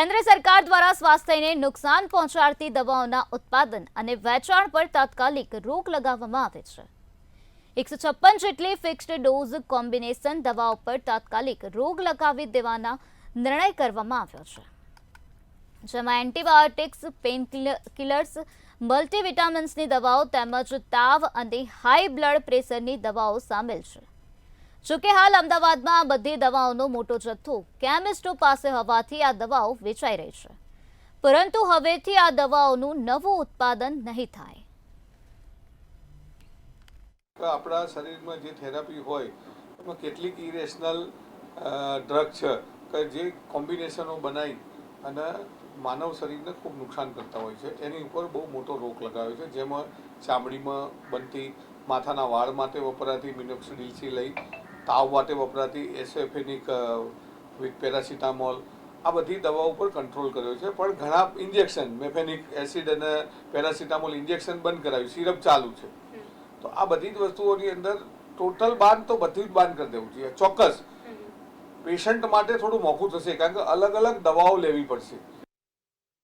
કેન્દ્ર સરકાર દ્વારા સ્વાસ્થ્યને નુકસાન પહોંચાડતી દવાઓના ઉત્પાદન અને વેચાણ પર તાત્કાલિક રોક લગાવવામાં આવે છે। 156 જેટલી ફિક્સ્ડ ડોઝ કોમ્બિનેશન દવાઓ પર તાત્કાલિક રોક લગાવી દેવાના નિર્ણય કરવામાં આવ્યો છે, જેમાં એન્ટીબાયોટિક્સ, પેઇન કિલર્સ, મલ્ટીવિટામિન્સની દવાઓ તેમજ તાવ અને હાઈ બ્લડ પ્રેશરની દવાઓ સામેલ છે। જોકે હાલ અમદાવાદમાં આ બધી દવાઓનો મોટો જથ્થો કેમિસ્ટો પાસે હોવાથી આ દવાઓ વેચાઈ રહી છે, પરંતુ હવેથી આ દવાઓનું નવું ઉત્પાદન નહીં થાય। આપણા શરીરમાં જે થેરાપી હોય એમાં કેટલીક ઇરેશનલ ડ્રગ છે કે જે કોમ્બિનેશનો બનાવી અને માનવ શરીરને ખૂબ નુકસાન કરતા હોય છે, એની ઉપર બહુ મોટો રોક લગાવ્યો છે। જેમાં ચામડીમાં બનતી, માથાના વાળ માટે વપરાતી મિનોક્સિડિલથી લઈ તાવ માટે વપરાતી એસેફેનિક વિથ પેરાસિટામોલ, આ બધી દવાઓ ઉપર કંટ્રોલ કર્યો છે। પણ ઘણા ઇન્જેક્શન, મેફેનિક એસિડ અને પેરાસિટામોલ ઇન્જેક્શન બંધ કરાવ્યું, સિરપ ચાલુ છે। તો આ બધી જ વસ્તુઓની અંદર ટોટલ બાન તો બધું જ બાન કરી દેવું જોઈએ। ચોક્કસ પેશન્ટ માટે થોડું મોંઘું થશે, કારણ કે અલગ અલગ દવાઓ લેવી પડશે।